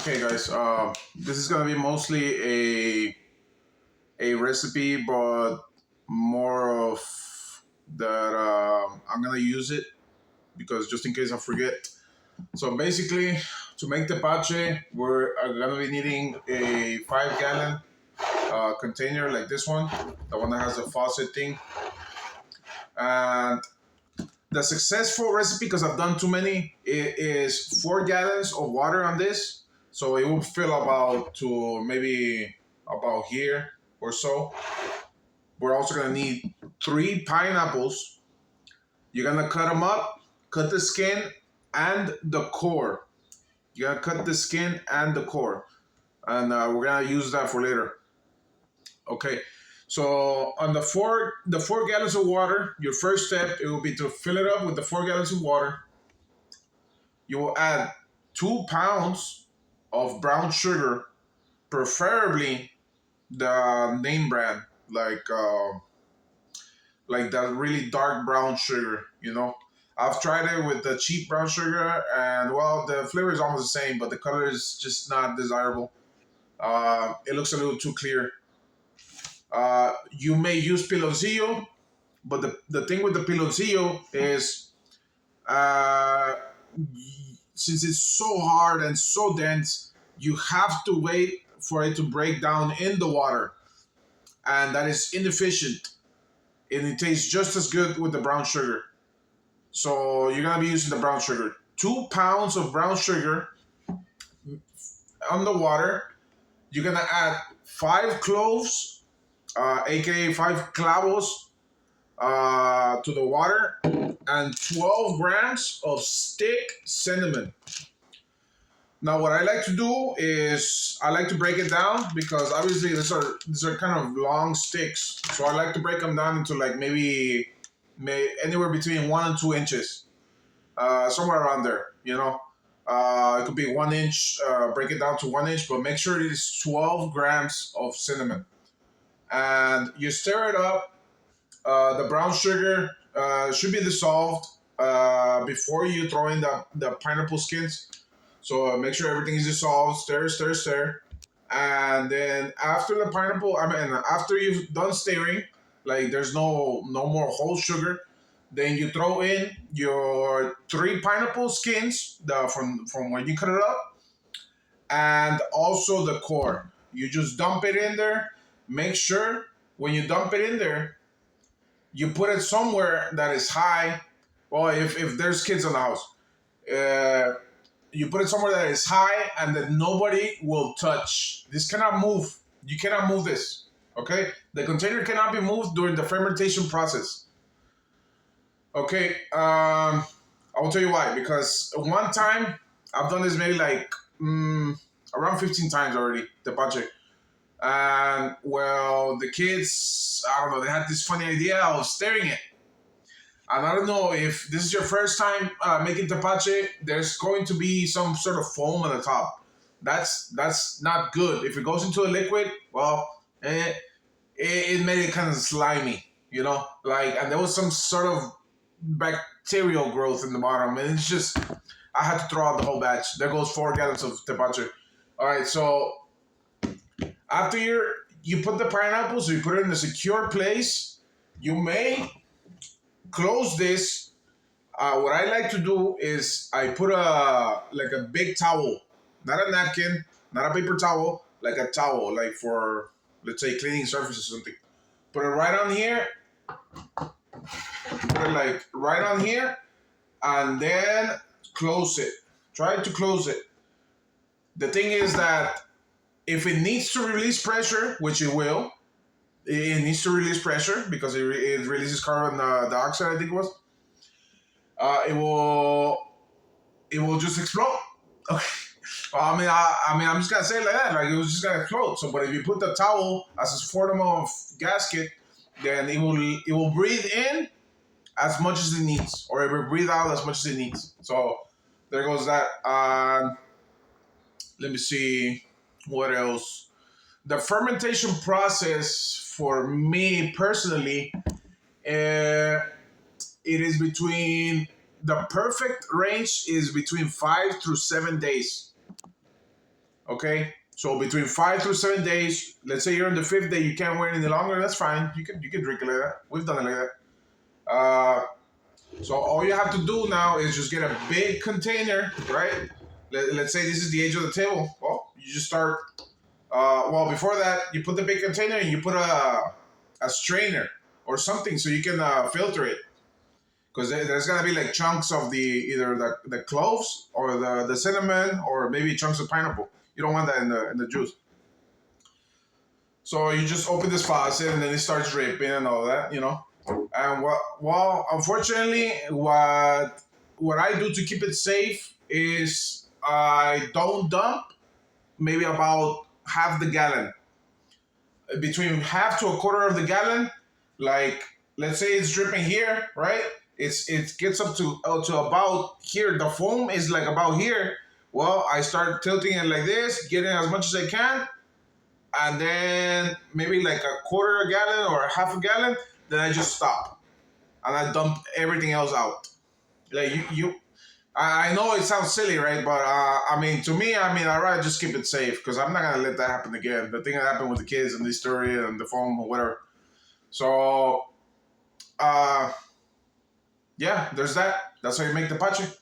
Okay, guys. This is gonna be mostly a recipe, but more of that. I'm gonna use it because just in case I forget. So basically, to make the tepache, we're gonna be needing a 5 gallon container like this one, the one that has a faucet thing, and the successful recipe, because I've done too many, it is 4 gallons of water on this. So it will fill about to maybe about here or so. We're also gonna need 3 pineapples. You're gonna cut them up, cut the skin and the core. You gotta cut the skin and the core, and we're gonna use that for later. Okay. So on the four gallons of water, your first step it will be to fill it up with the 4 gallons of water. You will add 2 pounds of brown sugar, preferably the name brand, like that really dark brown sugar. I've tried it with the cheap brown sugar, and well, the flavor is almost the same, but the color is just not desirable. It looks a little too clear. You may use piloncillo, but the thing with the piloncillo is uh, since it's so hard and so dense, you have to wait for it to break down in the water, and that is inefficient. And it tastes just as good with the brown sugar. So you're gonna be using the brown sugar. 2 pounds of brown sugar on the water. You're gonna add 5 cloves, aka 5 clavos, to the water, and 12 grams of stick cinnamon. Now, what I like to do is I like to break it down because obviously these are kind of long sticks, so I like to break them down into like maybe anywhere between 1 and 2 inches, somewhere around there. It could be 1 inch. Break it down to 1 inch, but make sure it is 12 grams of cinnamon, and you stir it up. The brown sugar should be dissolved before you throw in the pineapple skins. So make sure everything is dissolved. Stir, stir, stir. And then after the pineapple, after you've done stirring, like there's no more whole sugar, then you throw in your 3 pineapple skins from when you cut it up, and also the core. You just dump it in there. Make sure when you dump it in there, you put it somewhere that is high. Well, if there's kids in the house, uh, you put it somewhere that is high and that nobody will touch. This cannot move. You cannot move this. Okay? The container cannot be moved during the fermentation process. Okay. I will tell you why. Because one time, I've done this maybe like around 15 times already, the tepache. And well, the kids, I don't know, they had this funny idea of stirring it. And I don't know if this is your first time making tepache. There's going to be some sort of foam on the top. That's not good. If it goes into a liquid, well, it made it kind of slimy, and there was some sort of bacterial growth in the bottom, and it's just I had to throw out the whole batch. There goes 4 gallons of tepache. All right, so after you put the pineapples, you put it in a secure place. You may close this. What I like to do is I put a big towel, not a napkin, not a paper towel, like a towel, like for, let's say, cleaning surfaces or something. Put it right on here. Put it like right on here, and then close it. Try to close it. The thing is that if it needs to release pressure, which it will, it needs to release pressure because it releases carbon dioxide, I think it was. It will just explode. Okay. Well, I'm just gonna say it like that. Like it was just gonna explode. So, but if you put the towel as a form of gasket, then it will breathe in as much as it needs, or it will breathe out as much as it needs. So there goes that. Let me see what else. The fermentation process for me personally, it is between the perfect range is between 5 through 7 days. Okay, so between 5 through 7 days. Let's say you're on the fifth day, you can't wait any longer. That's fine. You can drink it like that. We've done it like that. So all you have to do now is just get a big container, right? Let's say this is the age of the table. Well, you just start. Well, before that, you put the big container and you put a strainer or something so you can filter it, because there's gonna be like chunks of the either the cloves or the cinnamon or maybe chunks of pineapple. You don't want that in the juice. So you just open this faucet and then it starts dripping and all that, And unfortunately, what I do to keep it safe is I don't dump maybe about half the gallon, between half to a quarter of the gallon. Like, let's say it's dripping here, right? It gets up to about here. The foam is like about here. Well, I start tilting it like this, getting as much as I can, and then maybe like a quarter a gallon or a half a gallon. Then I just stop and I dump everything else out. Like I know it sounds silly, right? But I mean, to me, I'd rather just keep it safe because I'm not gonna let that happen again. The thing that happened with the kids and the story and the phone or whatever. So, uh, yeah, there's that. That's how you make the tepache.